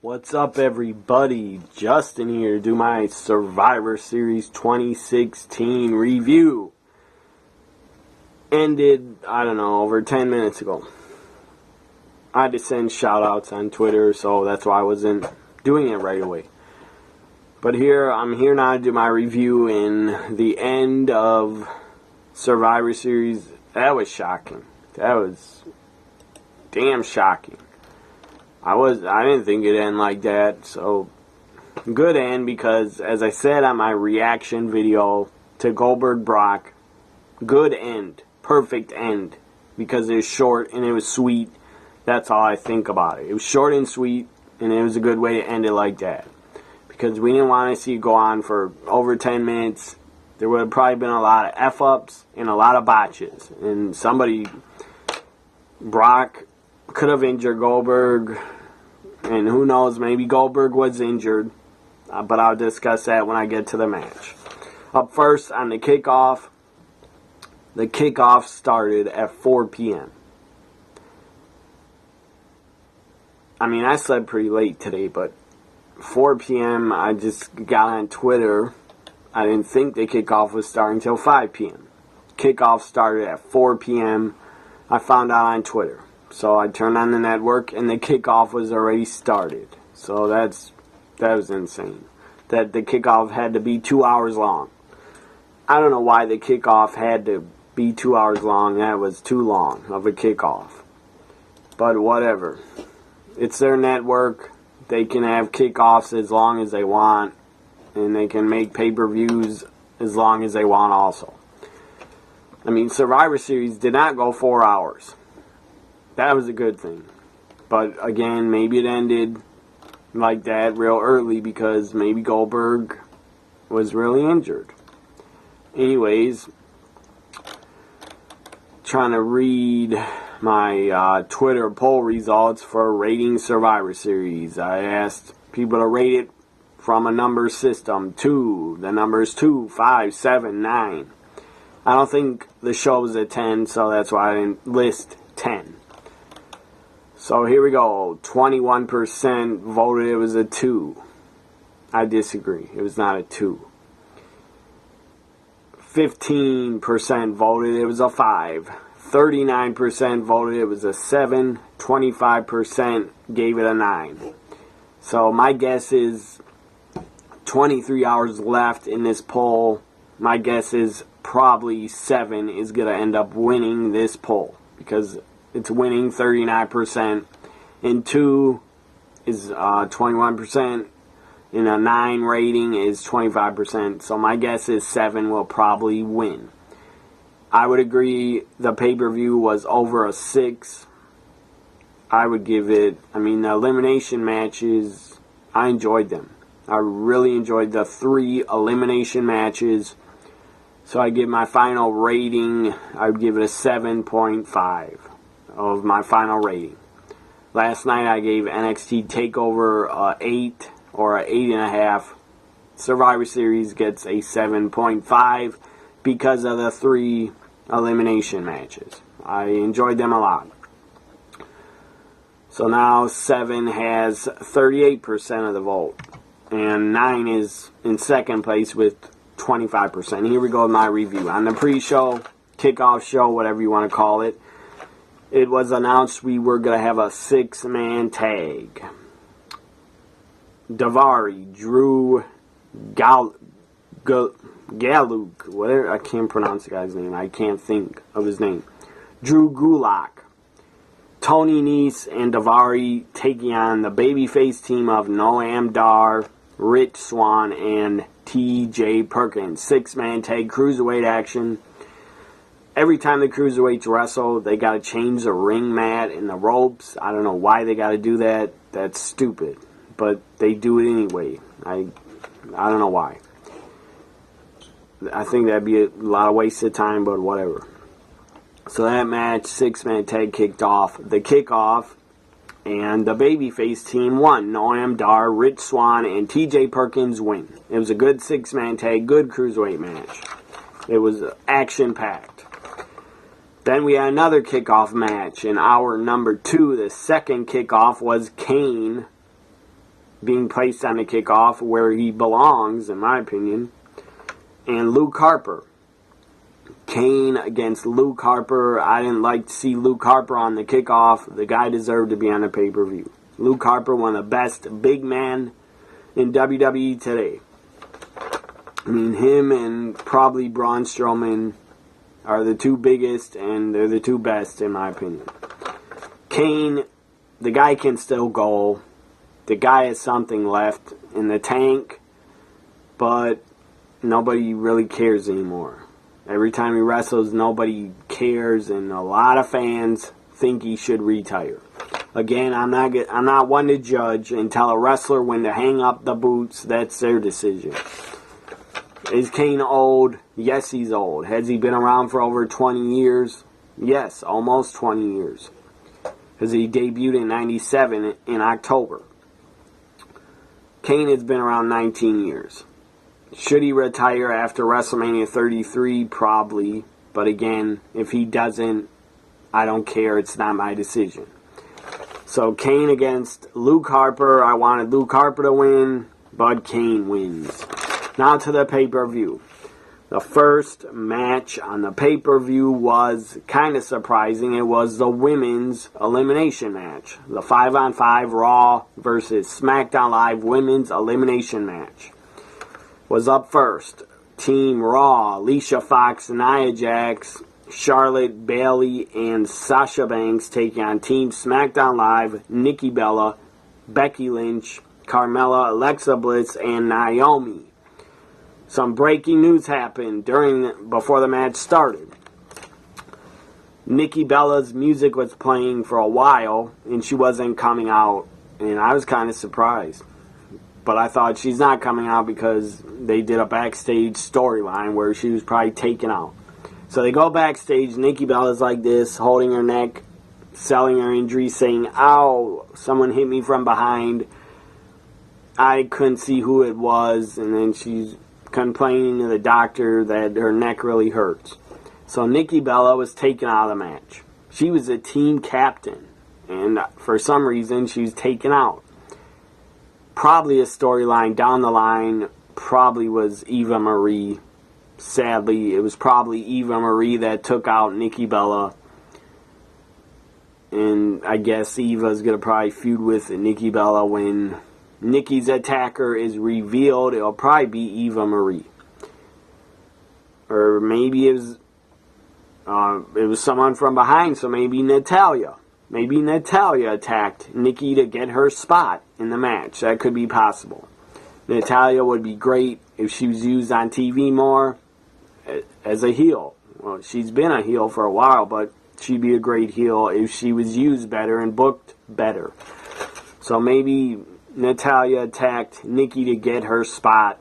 What's up, everybody? Justin here to do my Survivor Series 2016 review. Ended, I don't know, over 10 minutes ago. I had to send shoutouts on Twitter, so that's why I wasn't doing it right away. But I'm here now to do my review in the end of Survivor Series. That was shocking. That was damn shocking. I didn't think it'd end like that, so good end, because as I said on my reaction video to Goldberg Brock, good end, perfect end, because it was short and it was sweet. That's all I think about it. It was short and sweet, and it was a good way to end it like that, because we didn't want to see it go on for over 10 minutes. There would have probably been a lot of F-ups and a lot of botches, and Brock could have injured Goldberg, and who knows, maybe Goldberg was injured, but I'll discuss that when I get to the match. Up first, on the kickoff started at 4 p.m. I mean, I slept pretty late today, but 4 p.m., I just got on Twitter. I didn't think the kickoff was starting until 5 p.m. Kickoff started at 4 p.m. I found out on Twitter. So I turned on the network, and the kickoff was already started. So that was insane. That the kickoff had to be 2 hours long. I don't know why the kickoff had to be 2 hours long. That was too long of a kickoff. But whatever. It's their network. They can have kickoffs as long as they want, and they can make pay-per-views as long as they want also. I mean, Survivor Series did not go 4 hours. That was a good thing. But again, maybe it ended like that real early because maybe Goldberg was really injured. Anyways, trying to read my Twitter poll results for rating Survivor Series. I asked people to rate it from a number system. The numbers 2, 5, 7, 9. I don't think the show was a 10, so that's why I didn't list 10. So here we go. 21% voted it was a 2. I disagree. It was not a 2. 15% voted it was a 5. 39% voted it was a 7. 25% gave it a 9. So my guess is 23 hours left in this poll. My guess is probably 7 is going to end up winning this poll, because it's winning 39%, and 2 is 21%, and a 9 rating is 25%. So my guess is 7 will probably win. I would agree the pay-per-view was over a 6. I would give it, the elimination matches, I enjoyed them. I really enjoyed the 3 elimination matches. So I give my final rating, I would give it a 7.5 of my final rating. Last night I gave NXT TakeOver a 8 or a 8.5. Survivor Series gets a 7.5 because of the 3 elimination matches. I enjoyed them a lot. So now 7 has 38% of the vote, and 9 is in second place with 25%. Here we go with my review. On the pre-show, kickoff show, whatever you want to call it, it was announced we were going to have a 6-man tag. Daivari, Drew Gulak, whatever, I can't pronounce the guy's name. I can't think of his name. Drew Gulak, Tony Nese, and Daivari taking on the babyface team of Noam Dar, Rich Swann, and T.J. Perkins. 6-man tag cruiserweight action. Every time the cruiserweights wrestle, they got to change the ring mat and the ropes. I don't know why they got to do that. That's stupid. But they do it anyway. I don't know why. I think that'd be a lot of wasted time, but whatever. So that match, 6-man tag, kicked off. The kickoff, and the babyface team won. Noam Dar, Rich Swann, and T.J. Perkins win. It was a good 6-man tag, good cruiserweight match. It was action-packed. Then we had another kickoff match in hour number 2. The second kickoff was Kane being placed on the kickoff where he belongs, in my opinion. And Luke Harper. Kane against Luke Harper. I didn't like to see Luke Harper on the kickoff. The guy deserved to be on the pay-per-view. Luke Harper, one of the best big men in WWE today. I mean, him and probably Braun Strowman are the two biggest, and they're the two best, in my opinion. Kane, the guy can still go. The guy has something left in the tank, but nobody really cares anymore. Every time he wrestles, nobody cares, and a lot of fans think he should retire. Again, I'm not one to judge and tell a wrestler when to hang up the boots. That's their decision. Is Kane old? Yes, he's old. Has he been around for over 20 years? Yes, almost 20 years. Because he debuted in 97 in October. Kane has been around 19 years. Should he retire after WrestleMania 33? Probably. But again, if he doesn't, I don't care. It's not my decision. So Kane against Luke Harper. I wanted Luke Harper to win, but Kane wins. Now to the pay-per-view. The first match on the pay-per-view was kind of surprising. It was the women's elimination match. The 5-on-5 Raw versus SmackDown Live women's elimination match was up first. Team Raw, Alicia Fox, Nia Jax, Charlotte, Bayley, and Sasha Banks taking on Team SmackDown Live, Nikki Bella, Becky Lynch, Carmella, Alexa Bliss, and Naomi. Some breaking news happened before the match started. Nikki Bella's music was playing for a while, and she wasn't coming out, and I was kind of surprised. But I thought she's not coming out because they did a backstage storyline where she was probably taken out. So they go backstage. Nikki Bella's like this, holding her neck, selling her injury, saying, "Ow, someone hit me from behind." I couldn't see who it was, and then she's complaining to the doctor that her neck really hurts. So Nikki Bella was taken out of the match. She was a team captain, and for some reason she was taken out. Probably a storyline down the line probably was Eva Marie. Sadly, it was probably Eva Marie that took out Nikki Bella. And I guess Eva's going to probably feud with Nikki Bella when Nikki's attacker is revealed. It'll probably be Eva Marie. Or maybe it was someone from behind, so maybe Natalya. Maybe Natalya attacked Nikki to get her spot in the match. That could be possible. Natalya would be great if she was used on TV more as a heel. Well, she's been a heel for a while, but she'd be a great heel if she was used better and booked better. So maybe Natalya attacked Nikki to get her spot.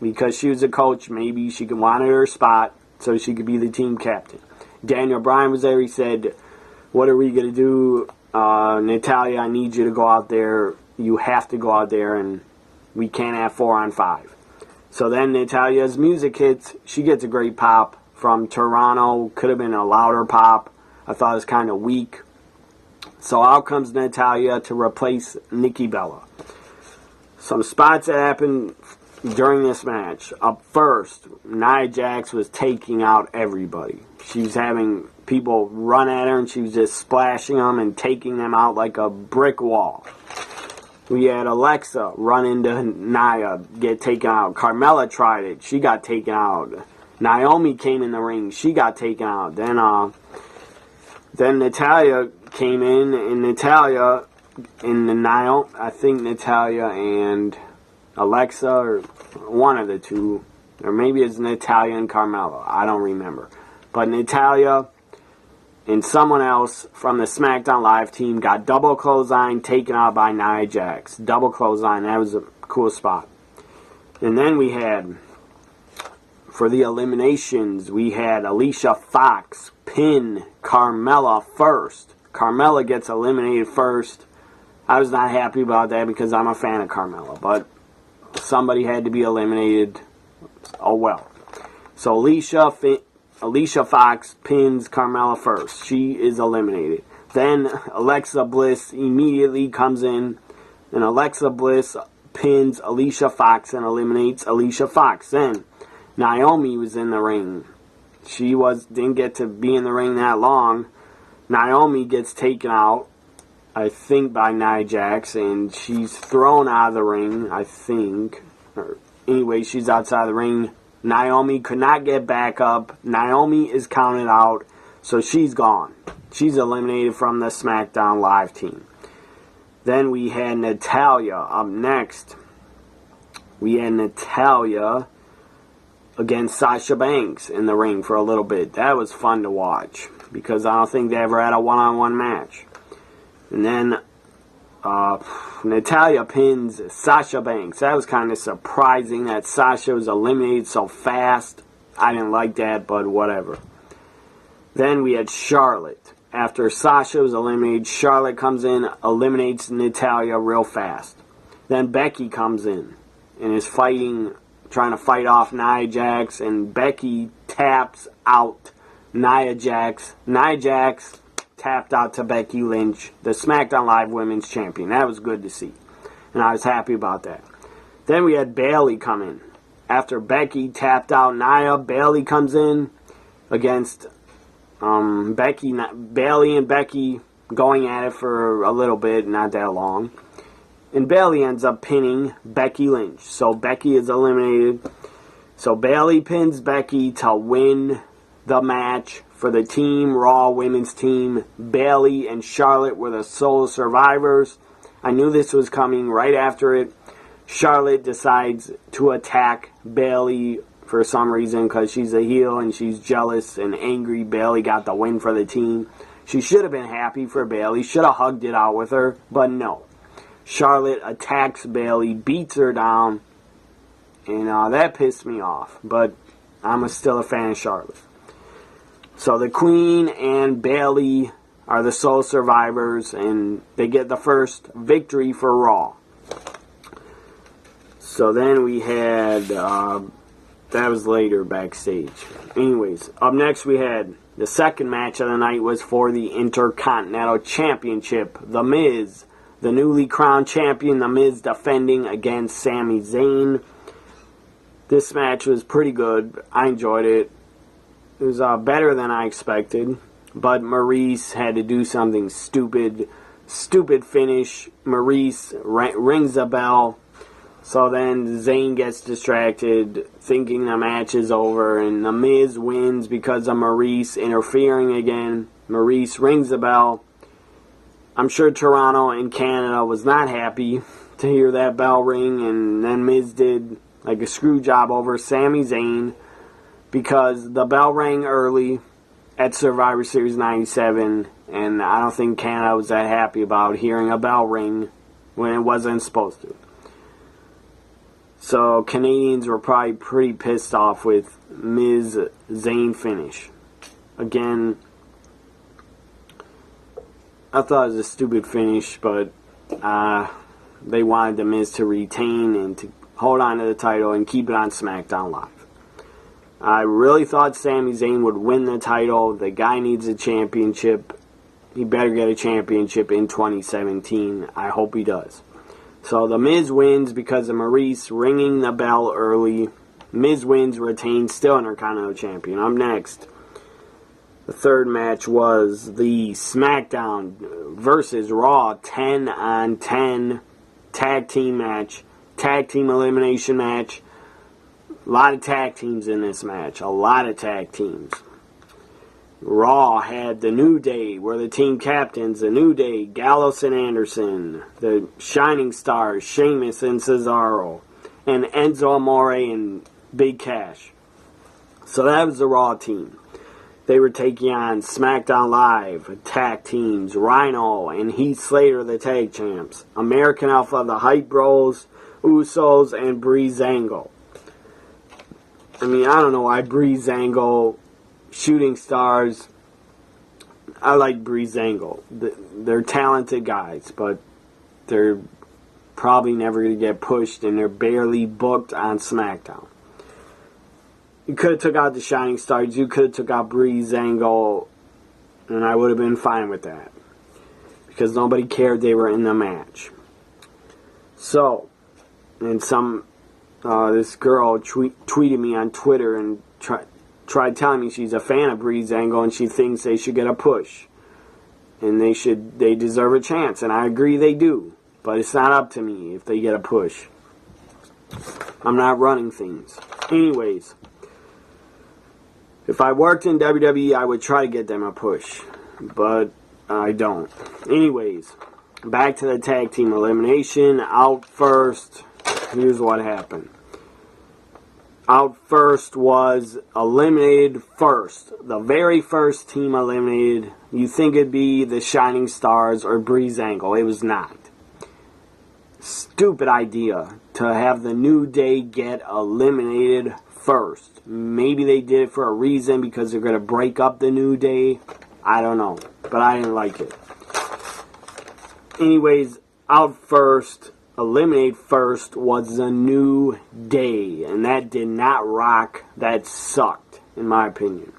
Because she was a coach, maybe she wanted her spot so she could be the team captain. Daniel Bryan was there. He said, "What are we going to do? Natalya, I need you to go out there. You have to go out there, and we can't have 4-on-5. So then Natalya's music hits. She gets a great pop from Toronto. Could have been a louder pop. I thought it was kind of weak. So out comes Natalya to replace Nikki Bella. Some spots that happened during this match. Up first, Nia Jax was taking out everybody. She was having people run at her, and she was just splashing them and taking them out like a brick wall. We had Alexa run into Nia, get taken out. Carmella tried it. She got taken out. Naomi came in the ring. She got taken out. Then Natalya came in, and Natalya and Alexa, or one of the two, or maybe it's Natalya and Carmella. I don't remember. But Natalya and someone else from the SmackDown Live team got double clothesline taken out by Nia Jax. Double clothesline. That was a cool spot. And then we had, for the eliminations, we had Alicia Fox pin Carmella first. Carmella gets eliminated first. I was not happy about that because I'm a fan of Carmella, but somebody had to be eliminated. Oh well. So Alicia Fox pins Carmella first. She is eliminated. Then Alexa Bliss immediately comes in, and Alexa Bliss pins Alicia Fox and eliminates Alicia Fox. Then Naomi was in the ring. She didn't get to be in the ring that long. Naomi gets taken out, I think, by Nia Jax, and she's thrown out of the ring, I think. Anyway, she's outside the ring. Naomi could not get back up. Naomi is counted out, so she's gone. She's eliminated from the SmackDown Live team. Then we had Natalya up next. We had Natalya against Sasha Banks in the ring for a little bit. That was fun to watch because I don't think they ever had a one-on-one match. And then Natalya pins Sasha Banks. That was kind of surprising that Sasha was eliminated so fast. I didn't like that, but whatever. Then we had Charlotte. After Sasha was eliminated, Charlotte comes in, eliminates Natalya real fast. Then Becky comes in and is trying to fight off Nia Jax, and Becky taps out Nia Jax. Nia Jax tapped out to Becky Lynch, the SmackDown Live Women's Champion. That was good to see, and I was happy about that. Then we had Bayley come in. After Becky tapped out Nia, Bayley comes in against Becky. Bayley and Becky going at it for a little bit, not that long. And Bayley ends up pinning Becky Lynch. So Becky is eliminated. So Bayley pins Becky to win the match for the Team Raw Women's Team. Bayley and Charlotte were the sole survivors. I knew this was coming right after it. Charlotte decides to attack Bayley for some reason because she's a heel and she's jealous and angry. Bayley got the win for the team. She should have been happy for Bayley. Should have hugged it out with her, but no. Charlotte attacks Bayley, beats her down, and that pissed me off. But I'm still a fan of Charlotte. So the Queen and Bayley are the sole survivors, and they get the first victory for Raw. So then we had, that was later backstage. Anyways, up next we had the second match of the night was for the Intercontinental Championship. The Miz, the newly crowned champion, The Miz defending against Sami Zayn. This match was pretty good. I enjoyed it. It was better than I expected. But Maurice had to do something stupid. Stupid finish. Maurice rings a bell. So then Zayn gets distracted, thinking the match is over. And The Miz wins because of Maurice interfering again. Maurice rings the bell. I'm sure Toronto and Canada was not happy to hear that bell ring, and then Miz did like a screw job over Sami Zayn because the bell rang early at Survivor Series 97, and I don't think Canada was that happy about hearing a bell ring when it wasn't supposed to. So Canadians were probably pretty pissed off with Miz Zayn finish. Again, I thought it was a stupid finish, but they wanted The Miz to retain and to hold on to the title and keep it on SmackDown Live. I really thought Sami Zayn would win the title. The guy needs a championship. He better get a championship in 2017. I hope he does. So The Miz wins because of Maurice ringing the bell early. Miz wins, retains, still Intercontinental Champion. Up next, the third match was the SmackDown versus Raw 10-on-10 tag team match. Tag team elimination match. A lot of tag teams in this match. A lot of tag teams. Raw had the New Day, were the team captains. The New Day, Gallows and Anderson. The Shining Stars, Sheamus and Cesaro. And Enzo Amore and Big Cash. So that was the Raw team. They were taking on SmackDown Live tag teams. Rhino and Heath Slater, the tag champs. American Alpha, the Hype Bros, Usos, and Breezango. I mean, I don't know why Breezango, Shooting Stars. I like Breezango. They're talented guys, but they're probably never going to get pushed, and they're barely booked on SmackDown. You could have took out the Shining Stars. You could have took out Breezango, and I would have been fine with that. Because nobody cared they were in the match. So, And this girl tweeted me on Twitter and tried telling me she's a fan of Breezango and she thinks they should get a push. And they deserve a chance. And I agree they do. But it's not up to me if they get a push. I'm not running things. Anyways, if I worked in WWE, I would try to get them a push. But I don't. Anyways, back to the tag team elimination. Out first, here's what happened. Out first was eliminated first. The very first team eliminated. You think it'd be the Shining Stars or Breezango. It was not. Stupid idea to have the New Day get eliminated first. Maybe they did it for a reason because they're going to break up the New Day. I don't know. But I didn't like it. Anyways, out first, eliminated first was the New Day. And that did not rock. That sucked, in my opinion.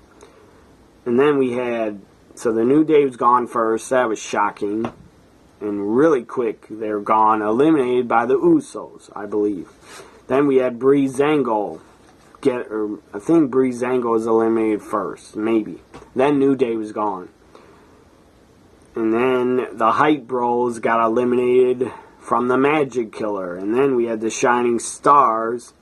And then we had, so the New Day was gone first. That was shocking. And really quick, they're gone, eliminated by the Usos, I believe. Then we had Breezango I think Breezango was eliminated first, maybe. Then New Day was gone. And then the Hype Bros got eliminated from the Magic Killer. And then we had the Shining Stars.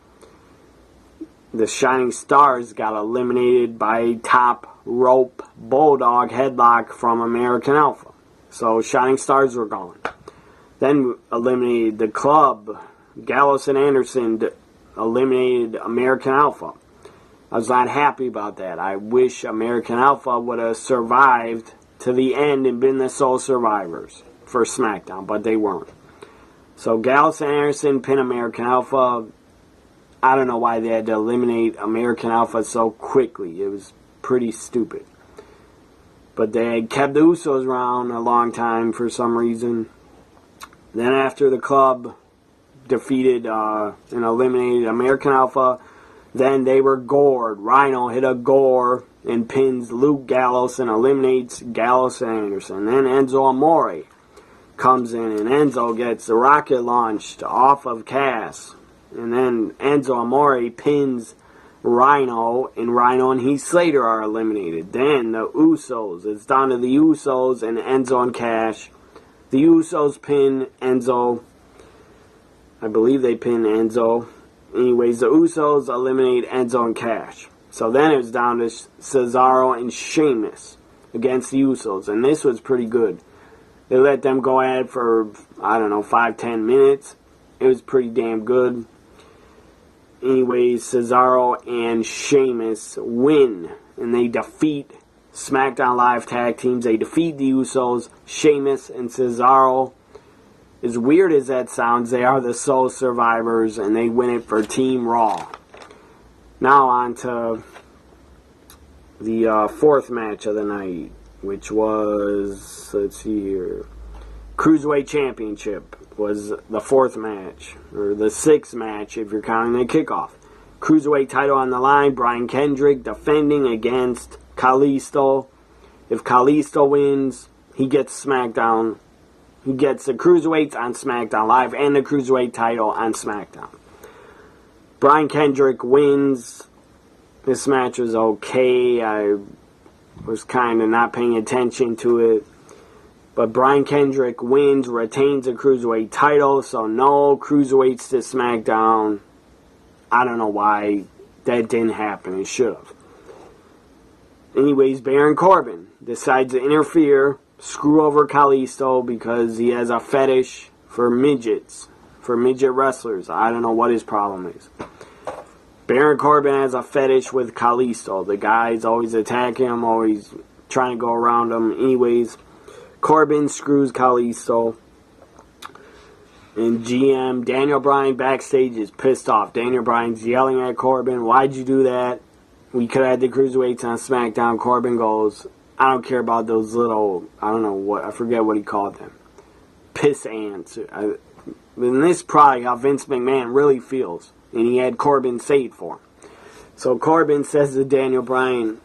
The Shining Stars got eliminated by a top rope bulldog headlock from American Alpha. So Shining Stars were gone. Then eliminated the Club. Gallows and Anderson eliminated American Alpha. I was not happy about that. I wish American Alpha would have survived to the end and been the sole survivors for SmackDown, but they weren't. So Gallows and Anderson pinned American Alpha. I don't know why they had to eliminate American Alpha so quickly. It was pretty stupid. But they had kept the Usos around a long time for some reason. Then after the Club defeated and eliminated American Alpha, then they were gored. Rhino hit a gore and pins Luke Gallows and eliminates Gallows and Anderson. Then Enzo Amore comes in and Enzo gets the rocket launched off of Cass. And then Enzo Amore pins Rhino and Heath Slater are eliminated. Then the Usos. It's down to the Usos and Enzo and Cash. The Usos pin Enzo. I believe they pin Enzo. Anyways, the Usos eliminate Enzo and Cash. So then it was down to Cesaro and Sheamus against the Usos. And this was pretty good. They let them go at it for, 5-10 minutes. It was pretty damn good. Anyways, Cesaro and Sheamus win. And they defeat SmackDown Live tag teams. They defeat the Usos, Sheamus, and Cesaro. As weird as that sounds, they are the sole survivors. And they win it for Team Raw. Now on to the fourth match of the night. Which was, let's see here, Cruiserweight Championship was the fourth match, or the sixth match if you're counting the kickoff. Cruiserweight title on the line, Brian Kendrick defending against Kalisto. If Kalisto wins, he gets SmackDown. He gets the Cruiserweights on SmackDown Live and the Cruiserweight title on SmackDown. Brian Kendrick wins. This match was okay. I was kind of not paying attention to it. But Brian Kendrick wins, retains the Cruiserweight title, so no Cruiserweights to SmackDown. I don't know why that didn't happen. It should have. Anyways, Baron Corbin decides to interfere, screw over Kalisto because he has a fetish for midgets, for midget wrestlers. I don't know what his problem is. Baron Corbin has a fetish with Kalisto. The guy's always attacking him, always trying to go around him. Anyways, Corbin screws Kalisto. And GM Daniel Bryan backstage is pissed off. Daniel Bryan's yelling at Corbin, "Why'd you do that? We could have had the Cruiserweights on SmackDown." Corbin goes, "I don't care about those little, I forget what he called them. Piss ants." And this is probably how Vince McMahon really feels. And he had Corbin say it for him. So Corbin says to Daniel Bryan,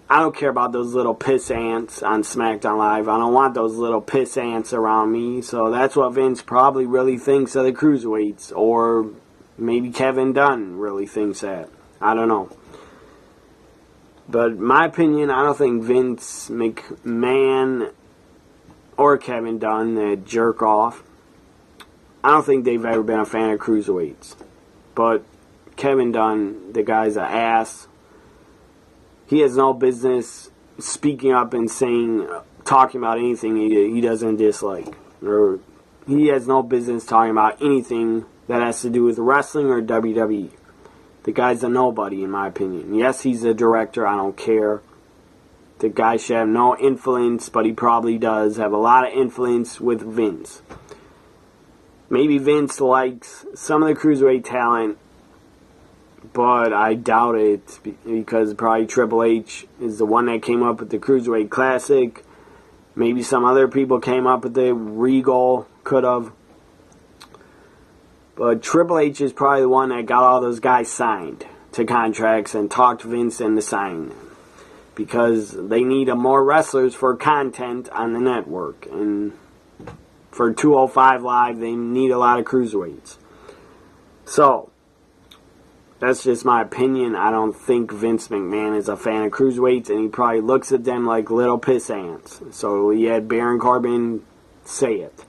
I don't care about those little piss ants on SmackDown Live. I don't want those little piss ants around me. So that's what Vince probably really thinks of the cruiserweights. Or maybe Kevin Dunn really thinks that. I don't know. But my opinion, I don't think Vince McMahon or Kevin Dunn, that jerk off, I don't think they've ever been a fan of cruiserweights. But Kevin Dunn, the guy's an ass. He has no business speaking up and talking about anything he doesn't dislike. Or he has no business talking about anything that has to do with wrestling or WWE. The guy's a nobody, in my opinion. Yes, he's a director. I don't care. The guy should have no influence, but he probably does have a lot of influence with Vince. Maybe Vince likes some of the cruiserweight talent, but I doubt it, because probably Triple H is the one that came up with the Cruiserweight Classic. Maybe some other people came up with it. Regal could have. But Triple H is probably the one that got all those guys signed to contracts and talked Vince into signing them. Because they need more wrestlers for content on the network. And for 205 Live, they need a lot of cruiserweights. So, that's just my opinion. I don't think Vince McMahon is a fan of cruiserweights, and he probably looks at them like little piss ants. So he had Baron Corbin say it.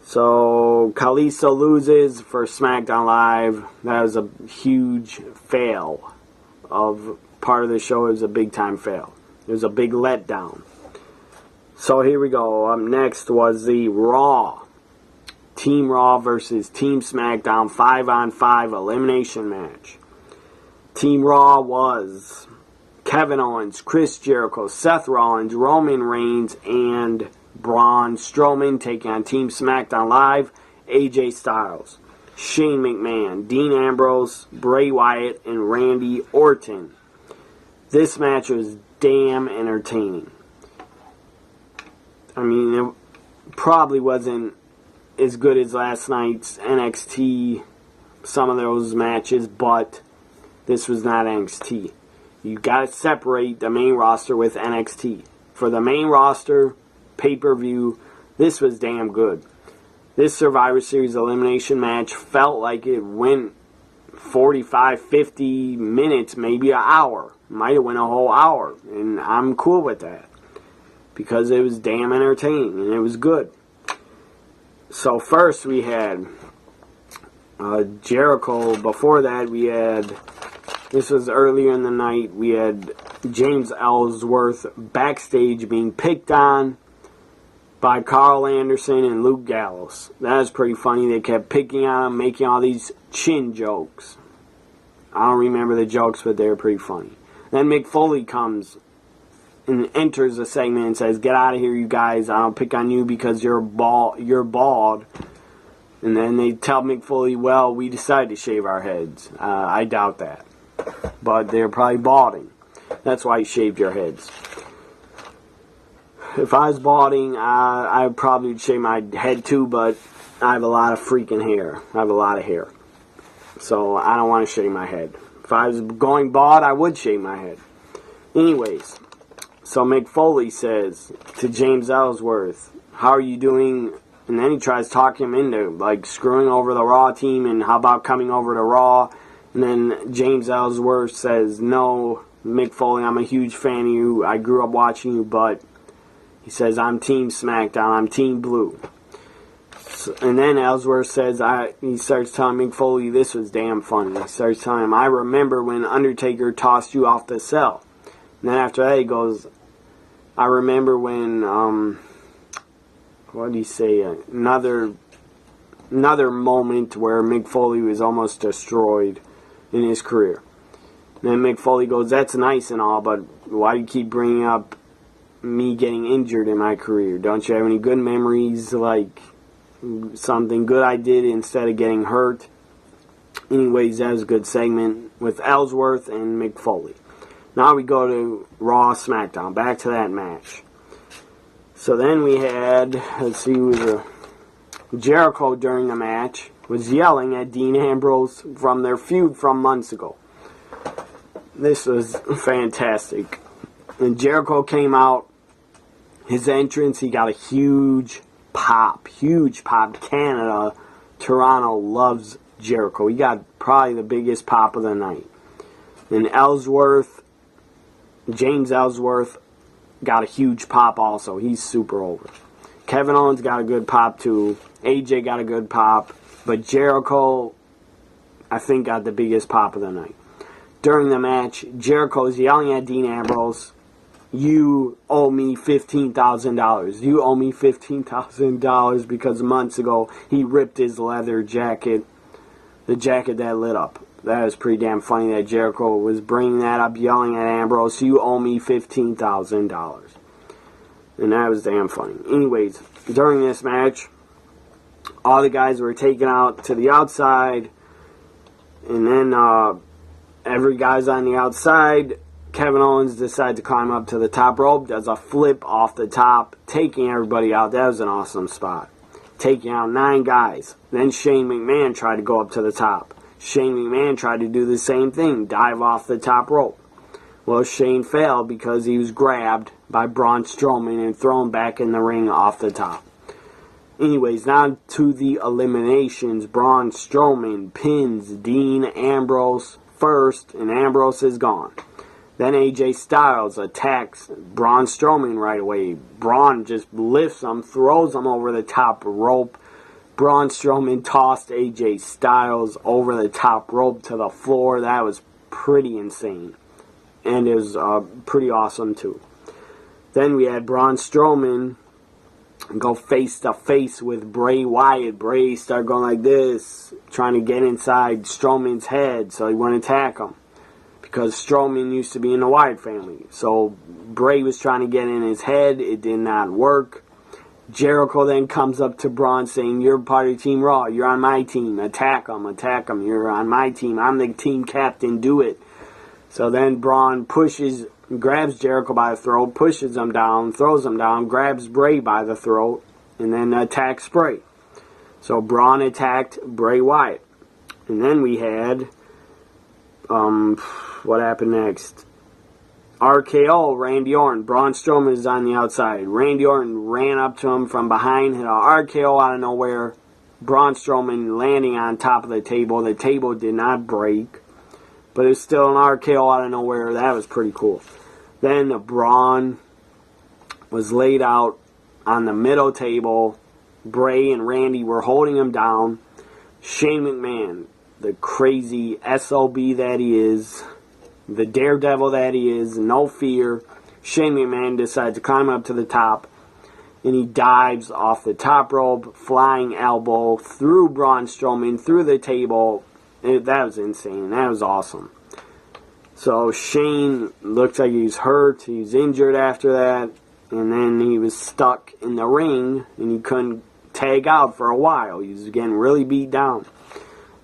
So Kalisto loses for SmackDown Live. That was a huge fail of part of the show. It was a big time fail. It was a big letdown. So here we go. Up next was the Raw. Team Raw versus Team SmackDown 5-on-5 elimination match. Team Raw was Kevin Owens, Chris Jericho, Seth Rollins, Roman Reigns, and Braun Strowman taking on Team SmackDown Live, AJ Styles, Shane McMahon, Dean Ambrose, Bray Wyatt, and Randy Orton. This match was damn entertaining. I mean, it probably wasn't as good as last night's NXT, some of those matches, but this was not NXT. You got to separate the main roster with NXT. For the main roster, pay-per-view, this was damn good. This Survivor Series elimination match felt like it went 45, 50 minutes, maybe an hour. Might have went a whole hour, and I'm cool with that. Because it was damn entertaining, and it was good. So first we had Jericho. Before that we had, this was earlier in the night, we had James Ellsworth backstage being picked on by Carl Anderson and Luke Gallows. That was pretty funny. They kept picking on him, making all these chin jokes. I don't remember the jokes, but they were pretty funny. Then Mick Foley comes and enters the segment and says, "Get out of here, you guys. I don't pick on you because you're bald." And then they tell Mick Foley, "Well, we decided to shave our heads." I doubt that. But they're probably balding. That's why you shaved your heads. If I was balding, I probably would shave my head too, but I have a lot of freaking hair. I have a lot of hair. So I don't want to shave my head. If I was going bald, I would shave my head. Anyways, so Mick Foley says to James Ellsworth, "How are you doing?" And then he tries to talk him into like screwing over the Raw team, and how about coming over to Raw? And then James Ellsworth says, "No, Mick Foley, I'm a huge fan of you. I grew up watching you, but," he says, "I'm Team SmackDown. I'm Team Blue." So, and then Ellsworth says, he starts telling Mick Foley, this was damn funny. He starts telling him, "I remember when Undertaker tossed you off the cell." And then after that he goes, "I remember when, what did he say? Another moment where Mick Foley was almost destroyed in his career." And then Mick Foley goes, "That's nice and all, but why do you keep bringing up me getting injured in my career? Don't you have any good memories, like something good I did instead of getting hurt?" Anyways, that was a good segment with Ellsworth and Mick Foley. Now we go to Raw SmackDown. Back to that match. So then we had, let's see, Jericho during the match was yelling at Dean Ambrose from their feud from months ago. This was fantastic. And Jericho came out. His entrance, he got a huge pop. Huge pop. Canada, Toronto loves Jericho. He got probably the biggest pop of the night. And Ellsworth, James Ellsworth, got a huge pop also. He's super over. Kevin Owens got a good pop too. AJ got a good pop. But Jericho, I think, got the biggest pop of the night. During the match, Jericho's yelling at Dean Ambrose, "You owe me $15,000. You owe me $15,000 because months ago he ripped his leather jacket, the jacket that lit up." That was pretty damn funny that Jericho was bringing that up, yelling at Ambrose, "You owe me $15,000. And that was damn funny. Anyways, during this match, all the guys were taken out to the outside. And then every guy's on the outside. Kevin Owens decides to climb up to the top rope, does a flip off the top, taking everybody out. That was an awesome spot. Taking out 9 guys. Then Shane McMahon tried to go up to the top. Shane McMahon tried to do the same thing, dive off the top rope. Well, Shane failed because he was grabbed by Braun Strowman and thrown back in the ring off the top. Anyways, now to the eliminations. Braun Strowman pins Dean Ambrose first, and Ambrose is gone. Then AJ Styles attacks Braun Strowman right away. Braun just lifts him, throws him over the top rope. Braun Strowman tossed AJ Styles over the top rope to the floor. That was pretty insane. And it was pretty awesome too. Then we had Braun Strowman go face to face with Bray Wyatt. Bray started going like this, trying to get inside Strowman's head so he wouldn't attack him. Because Strowman used to be in the Wyatt family. So Bray was trying to get in his head. It did not work. Jericho then comes up to Braun saying, "You're part of Team Raw. You're on my team. Attack him. Attack him. You're on my team. I'm the team captain. Do it." So then Braun grabs Jericho by the throat, pushes him down, throws him down, grabs Bray by the throat, and then attacks Bray. So Braun attacked Bray Wyatt. And then we had, what happened next? RKO, Randy Orton. Braun Strowman is on the outside. Randy Orton ran up to him from behind, hit a RKO out of nowhere. Braun Strowman landing on top of the table. The table did not break, but it was still an RKO out of nowhere. That was pretty cool. Then Braun was laid out on the middle table. Bray and Randy were holding him down. Shane McMahon, the crazy SOB that he is, the daredevil that he is, no fear. Shane McMahon decides to climb up to the top, and he dives off the top rope, flying elbow through Braun Strowman, through the table. That was insane. That was awesome. So Shane looks like he's hurt. He's injured after that. And then he was stuck in the ring, and he couldn't tag out for a while. He was getting really beat down.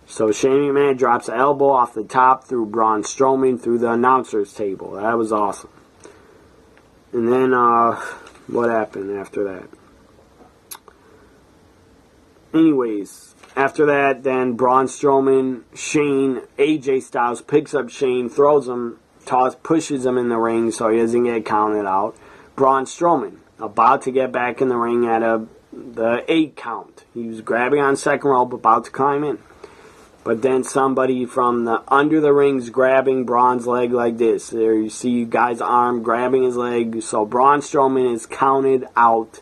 So Shane McMahon drops an elbow off the top through Braun Strowman through the announcer's table. That was awesome. And then, what happened after that? Anyways, after that, then Braun Strowman, Shane, AJ Styles picks up Shane, throws him, pushes him in the ring so he doesn't get counted out. Braun Strowman, about to get back in the ring at the 8 count. He was grabbing on second rope, about to climb in. But then somebody from the under the ring's grabbing Braun's leg like this. There you see guy's arm grabbing his leg. So Braun Strowman is counted out.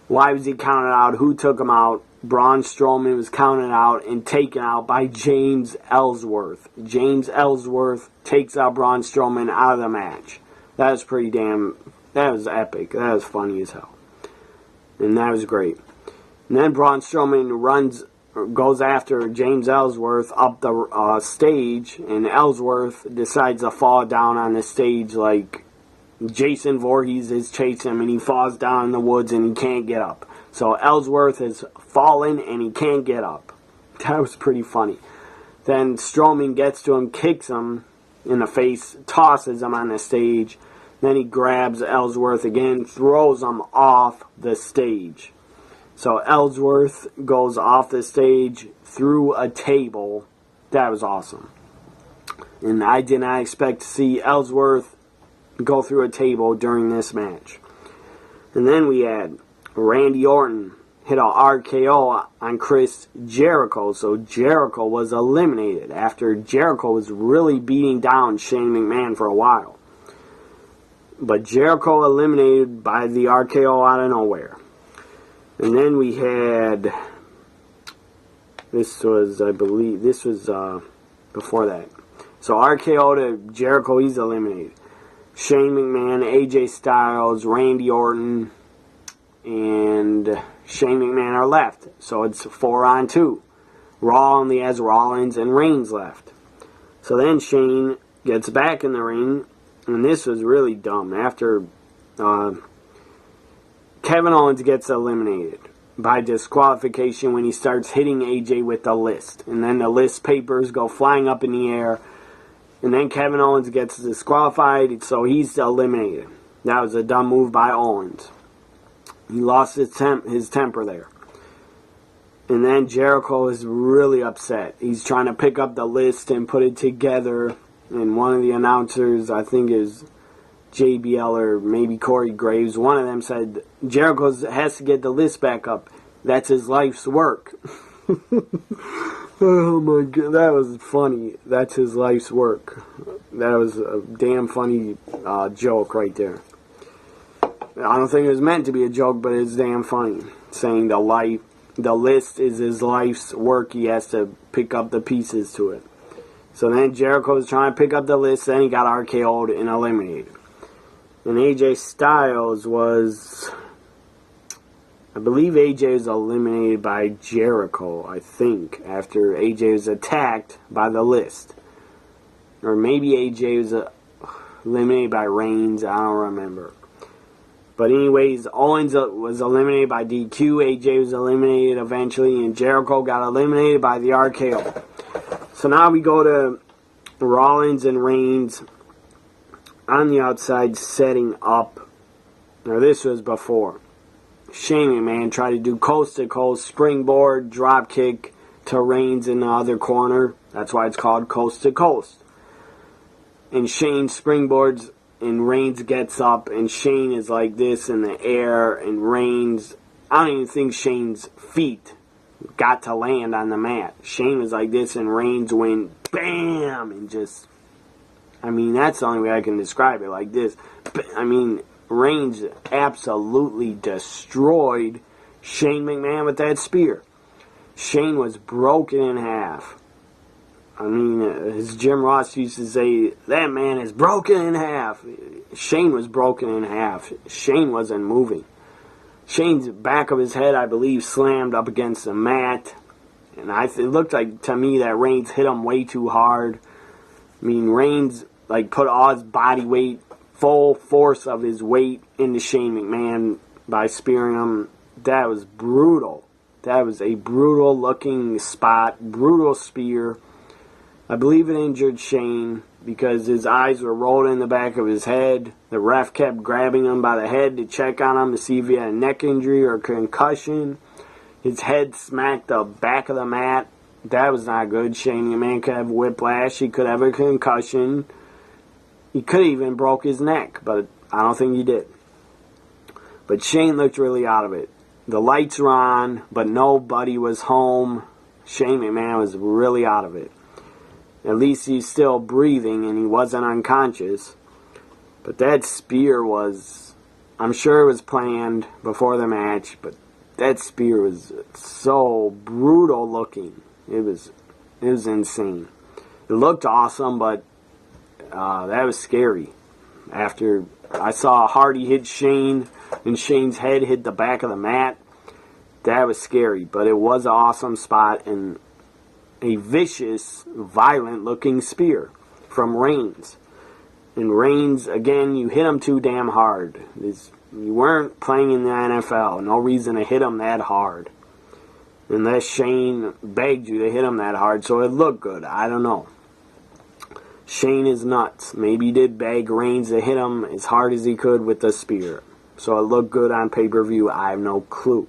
Why was he counted out? Who took him out? Braun Strowman was counted out and taken out by James Ellsworth. James Ellsworth takes out Braun Strowman out of the match. That was that was epic. That was funny as hell. And that was great. And then Braun Strowman goes after James Ellsworth up the stage, and Ellsworth decides to fall down on the stage like Jason Voorhees is chasing him, and he falls down in the woods and he can't get up. So Ellsworth has fallen and he can't get up. That was pretty funny. Then Strowman gets to him, kicks him in the face, tosses him on the stage. Then he grabs Ellsworth again, throws him off the stage. So Ellsworth goes off the stage through a table. That was awesome. And I did not expect to see Ellsworth go through a table during this match. And then we had Randy Orton hit a RKO on Chris Jericho, so Jericho was eliminated after Jericho was really beating down Shane McMahon for a while. But Jericho eliminated by the RKO out of nowhere. And then we had, this was, I believe, this was before that. So RKO to Jericho, he's eliminated. Shane McMahon, AJ Styles, Randy Orton, and Shane McMahon are left. So it's 4-on-2. Raw only has Rollins and Reigns left. So then Shane gets back in the ring, and this was really dumb. After Kevin Owens gets eliminated by disqualification when he starts hitting AJ with the list. And then the list papers go flying up in the air. And then Kevin Owens gets disqualified, so he's eliminated. That was a dumb move by Owens. He lost his temper there. And then Jericho is really upset. He's trying to pick up the list and put it together. And one of the announcers, I think is JBL or maybe Corey Graves, one of them said, Jericho has to get the list back up. That's his life's work. Oh my god, that was funny. That's his life's work. That was a damn funny joke right there. I don't think it was meant to be a joke, but it's damn funny. Saying the list is his life's work. He has to pick up the pieces to it. So then Jericho was trying to pick up the list. Then he got RKO'd and eliminated. And AJ Styles was, I believe AJ was eliminated by Jericho, I think, after AJ was attacked by the list. Or maybe AJ was eliminated by Reigns, I don't remember. But anyways, Owens was eliminated by DQ, AJ was eliminated eventually, and Jericho got eliminated by the RKO. So now we go to Rollins and Reigns on the outside setting up. Now this was before. Shane McMahon tried to do coast-to-coast springboard drop kick to Reigns in the other corner. That's why it's called coast-to-coast. And Shane springboards and Reigns gets up, and Shane is like this in the air, and Reigns, I don't even think Shane's feet got to land on the mat. Shane was like this, and Reigns went BAM! And just, I mean, that's the only way I can describe it, like this. I mean, Reigns absolutely destroyed Shane McMahon with that spear. Shane was broken in half. I mean, as Jim Ross used to say, that man is broken in half. Shane was broken in half. Shane wasn't moving. Shane's back of his head, I believe, slammed up against the mat. And it looked like to me that Reigns hit him way too hard. I mean, Reigns put all his body weight, full force of his weight into Shane McMahon by spearing him. That was brutal. That was a brutal looking spot, brutal spear. I believe it injured Shane because his eyes were rolled in the back of his head. The ref kept grabbing him by the head to check on him to see if he had a neck injury or concussion. His head smacked the back of the mat. That was not good. Shane McMahon could have whiplash. He could have a concussion. He could have even broke his neck, but I don't think he did. But Shane looked really out of it. The lights were on, but nobody was home. Shane McMahon was really out of it. At least he's still breathing and he wasn't unconscious. But that spear was, I'm sure it was planned before the match, but that spear was so brutal looking. It was insane. It looked awesome, but that was scary. After I saw Hardy hit Shane and Shane's head hit the back of the mat, that was scary. But it was an awesome spot and a vicious, violent-looking spear from Reigns. And Reigns, again, you hit him too damn hard. You weren't playing in the NFL. No reason to hit him that hard. Unless Shane begged you to hit him that hard, so it looked good. I don't know. Shane is nuts. Maybe he did beg Reigns to hit him as hard as he could with the spear. So it looked good on pay-per-view. I have no clue.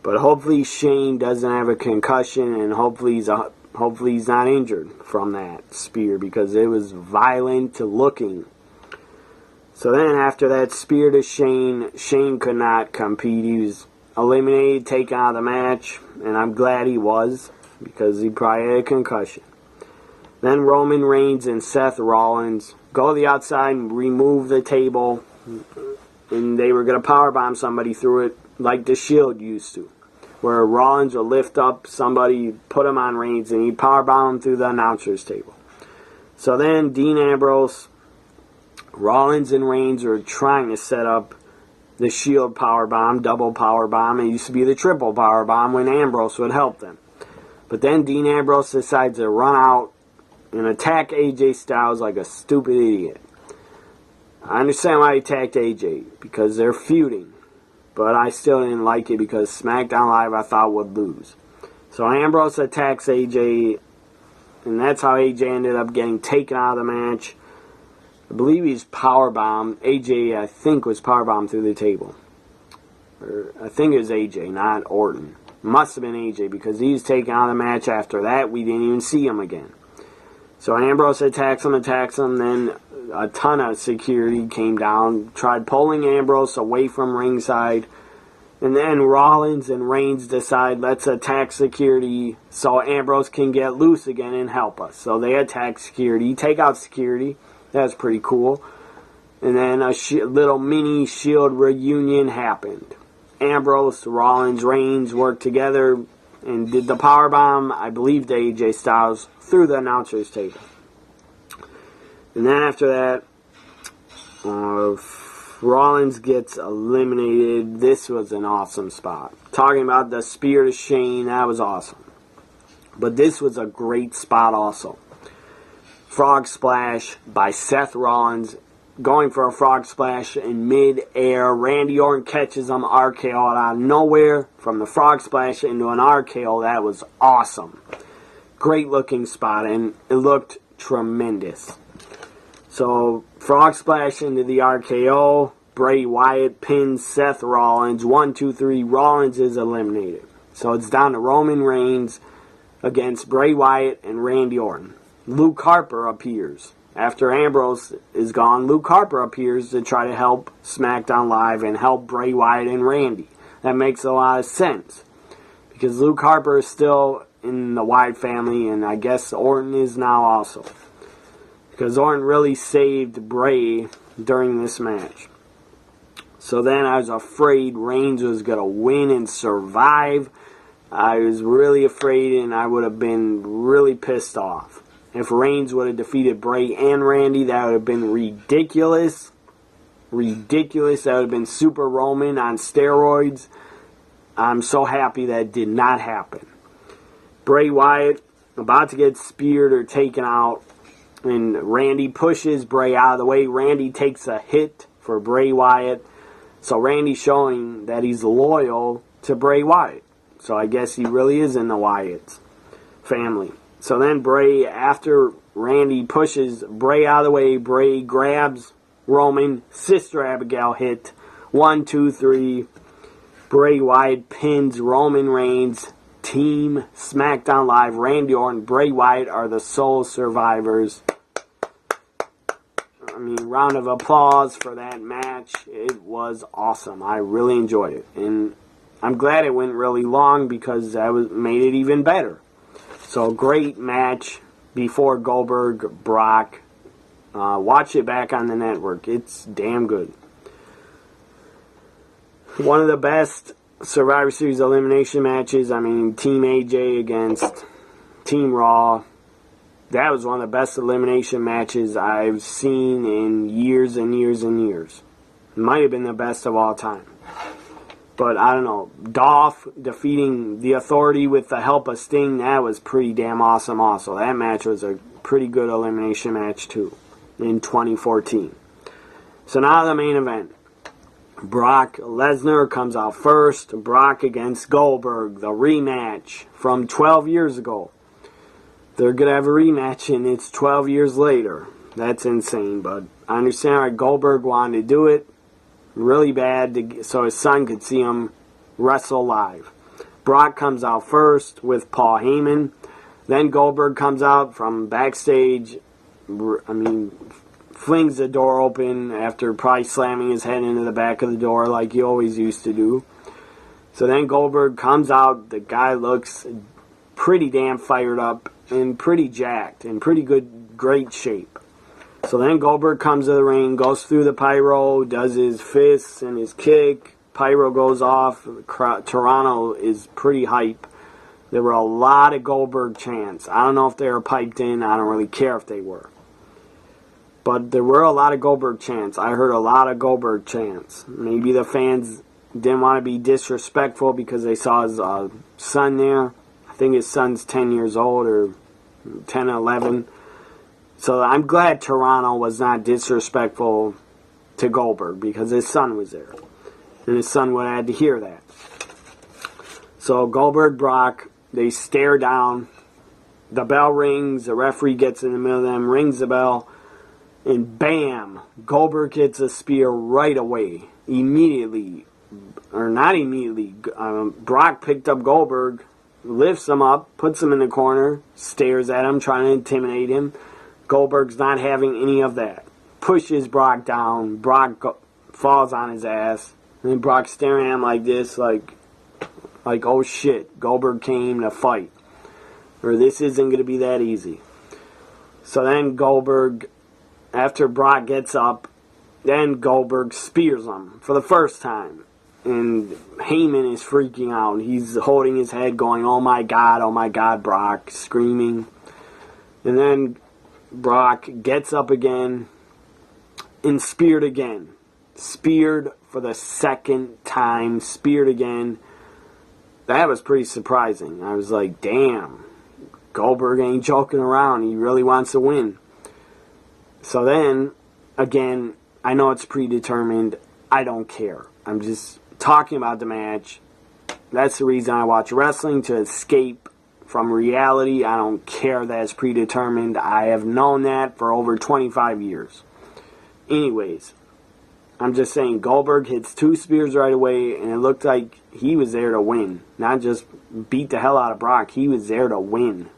But hopefully Shane doesn't have a concussion, and hopefully he's not injured from that spear, because it was violent looking. So then after that spear to Shane, Shane could not compete. He was eliminated, taken out of the match, and I'm glad he was, because he probably had a concussion. Then Roman Reigns and Seth Rollins go to the outside and remove the table, and they were going to powerbomb somebody through it like the Shield used to, where Rollins would lift up somebody, put him on Reigns, and he'd powerbomb him through the announcer's table. So then Dean Ambrose, Rollins, and Reigns were trying to set up the Shield powerbomb, double powerbomb. It used to be the triple powerbomb when Ambrose would help them. But then Dean Ambrose decides to run out and attack AJ Styles like a stupid idiot. I understand why he attacked AJ, because they're feuding. But I still didn't like it because SmackDown Live I thought would lose. So Ambrose attacks AJ, and that's how AJ ended up getting taken out of the match. I believe he's powerbombed. AJ, I think, was powerbombed through the table. I think it was AJ, not Orton. Must have been AJ, because he was taken out of the match after that. We didn't even see him again. So Ambrose attacks him. Then a ton of security came down, tried pulling Ambrose away from ringside. And then Rollins and Reigns decide, let's attack security so Ambrose can get loose again and help us. So they attack security, take out security. That's pretty cool. And then a little mini Shield reunion happened. Ambrose, Rollins, Reigns worked together and did the powerbomb, I believe, to AJ Styles through the announcer's table. And then after that, Rollins gets eliminated. This was an awesome spot. Talking about the spear to Shane, that was awesome. But this was a great spot also. Frog splash by Seth Rollins, going for a frog splash in mid-air. Randy Orton catches him, RKO out of nowhere from the frog splash into an RKO. That was awesome. Great looking spot, and it looked tremendous. So, frog splash into the RKO. Bray Wyatt pins Seth Rollins. 1, 2, 3. Rollins is eliminated. So it's down to Roman Reigns against Bray Wyatt and Randy Orton. Luke Harper appears. After Ambrose is gone, Luke Harper appears to try to help SmackDown Live and help Bray Wyatt and Randy. That makes a lot of sense, because Luke Harper is still in the Wyatt family, and I guess Orton is now also, because Orton really saved Bray during this match. So then I was afraid Reigns was going to win and survive. I was really afraid, and I would have been really pissed off. If Reigns would have defeated Bray and Randy, that would have been ridiculous. Ridiculous. That would have been Super Roman on steroids. I'm so happy that did not happen. Bray Wyatt about to get speared or taken out, and Randy pushes Bray out of the way. Randy takes a hit for Bray Wyatt. So Randy's showing that he's loyal to Bray Wyatt. So I guess he really is in the Wyatt family. So then Bray, after Randy pushes Bray out of the way, Bray grabs Roman. Sister Abigail hit. 1, 2, 3. Bray Wyatt pins Roman Reigns. Team SmackDown Live, Randy Orton, Bray Wyatt are the sole survivors. I mean, round of applause for that match. It was awesome. I really enjoyed it. And I'm glad it went really long, because that made it even better. So, great match before Goldberg, Brock. Watch it back on the network. It's damn good. One of the best Survivor Series elimination matches. I mean, Team AJ against Team Raw. That was one of the best elimination matches I've seen in years and years and years. It might have been the best of all time. But I don't know. Dolph defeating the Authority with the help of Sting, that was pretty damn awesome also. That match was a pretty good elimination match too in 2014. So now the main event. Brock Lesnar comes out first. Brock against Goldberg, the rematch from 12 years ago. They're going to have a rematch, and it's 12 years later. That's insane, but I understand why Goldberg wanted to do it really bad so his son could see him wrestle live. Brock comes out first with Paul Heyman. Then Goldberg comes out from backstage. I mean, flings the door open after probably slamming his head into the back of the door like he always used to do. So then Goldberg comes out. The guy looks pretty damn fired up and pretty jacked, in pretty great shape. So then Goldberg comes to the ring, goes through the pyro, does his fists and his kick. Pyro goes off. Toronto is pretty hype. There were a lot of Goldberg chants. I don't know if they were piped in. I don't really care if they were. But there were a lot of Goldberg chants. I heard a lot of Goldberg chants. Maybe the fans didn't want to be disrespectful because they saw his son there. I think his son's 10 years old, or 10 or 11. So I'm glad Toronto was not disrespectful to Goldberg because his son was there. And his son would have had to hear that. So Goldberg, Brock, they stare down. The bell rings. The referee gets in the middle of them, rings the bell. And bam, Goldberg hits a spear right away. Immediately. Or not immediately. Brock picked up Goldberg, lifts him up, puts him in the corner, stares at him, trying to intimidate him. Goldberg's not having any of that. Pushes Brock down. Brock falls on his ass. And then Brock's staring at him like this, like, oh shit, Goldberg came to fight. Or this isn't going to be that easy. So then Goldberg, after Brock gets up, then Goldberg spears him for the first time. And Heyman is freaking out. He's holding his head going, oh my God, Brock, screaming. And then Brock gets up again and speared again. Speared for the second time. Speared again. That was pretty surprising. I was like, damn, Goldberg ain't joking around. He really wants to win. So then, again, I know it's predetermined. I don't care. I'm just talking about the match. That's the reason I watch wrestling, to escape from reality. I don't care that it's predetermined. I have known that for over 25 years. Anyways, I'm just saying Goldberg hits 2 spears right away, and it looked like he was there to win. Not just beat the hell out of Brock. He was there to win,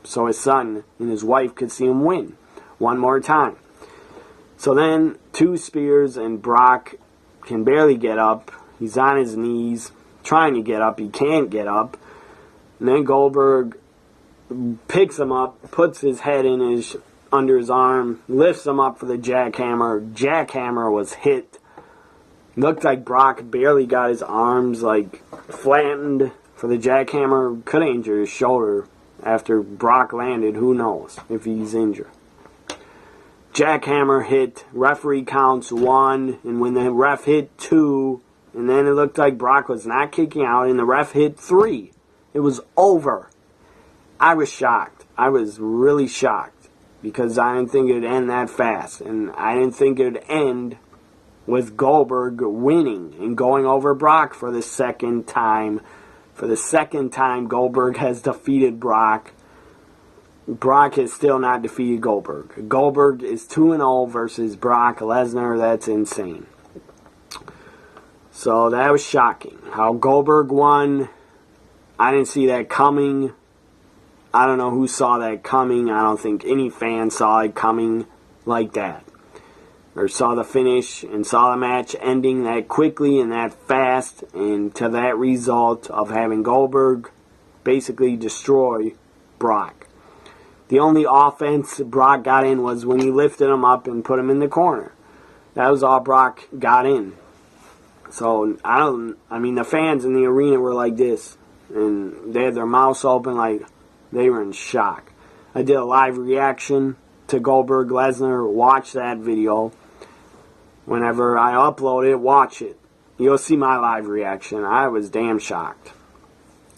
so his son and his wife could see him win one more time. So then 2 spears, and Brock can barely get up. He's on his knees, trying to get up. He can't get up. And then Goldberg picks him up, puts his head under his arm, lifts him up for the jackhammer. Jackhammer was hit. Looked like Brock barely got his arms flattened for the jackhammer. Could have injured his shoulder after Brock landed. Who knows if he's injured. Jackhammer hit. Referee counts 1. And when the ref hit 2, and then it looked like Brock was not kicking out, and the ref hit 3. It was over. I was shocked. I was really shocked because I didn't think it would end that fast. And I didn't think it would end with Goldberg winning and going over Brock for the second time. For the second time, Goldberg has defeated Brock. Brock has still not defeated Goldberg. Goldberg is 2-0 versus Brock Lesnar. That's insane. So that was shocking. How Goldberg won, I didn't see that coming. I don't know who saw that coming. I don't think any fan saw it coming like that. Or saw the finish and saw the match ending that quickly and that fast, and to that result of having Goldberg basically destroy Brock. The only offense Brock got in was when he lifted him up and put him in the corner. That was all Brock got in. So, the fans in the arena were like this. And they had their mouths open like they were in shock. I did a live reaction to Goldberg Lesnar. Watch that video. Whenever I upload it, watch it. You'll see my live reaction. I was damn shocked.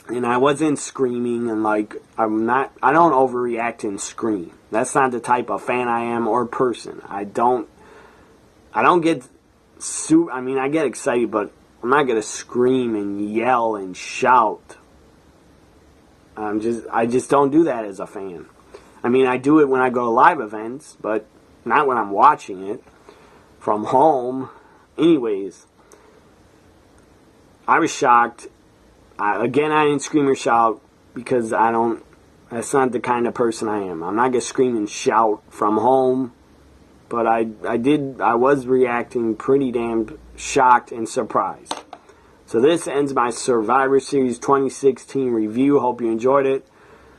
And I wasn't screaming and I don't overreact and scream. That's not the type of fan I am or person. I don't get I get excited, but I'm not going to scream and yell and shout. I just don't do that as a fan. I do it when I go to live events, but not when I'm watching it from home. Anyways, I was shocked. I didn't scream or shout because that's not the kind of person I am. I'm not going to scream and shout from home But I was reacting pretty damn shocked and surprised. So this ends my Survivor Series 2016 review. Hope you enjoyed it.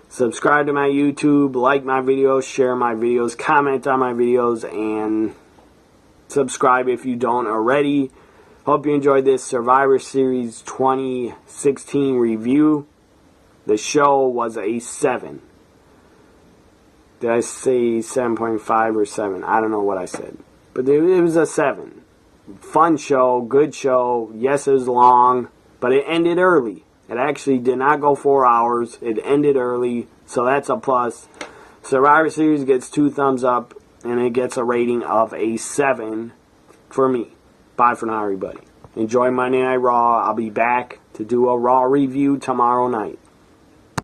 Subscribe to my YouTube, like my videos, share my videos, comment on my videos, and subscribe if you don't already. Hope you enjoyed this Survivor Series 2016 review. The show was a 7. Did I say 7.5 or 7? I don't know what I said. But it was a 7. Fun show, good show. Yes, it was long, but it ended early. It actually did not go 4 hours. It ended early, so that's a plus. Survivor Series gets 2 thumbs up, and it gets a rating of a 7 for me. Bye for now, everybody. Enjoy Monday Night Raw. I'll be back to do a Raw review tomorrow night.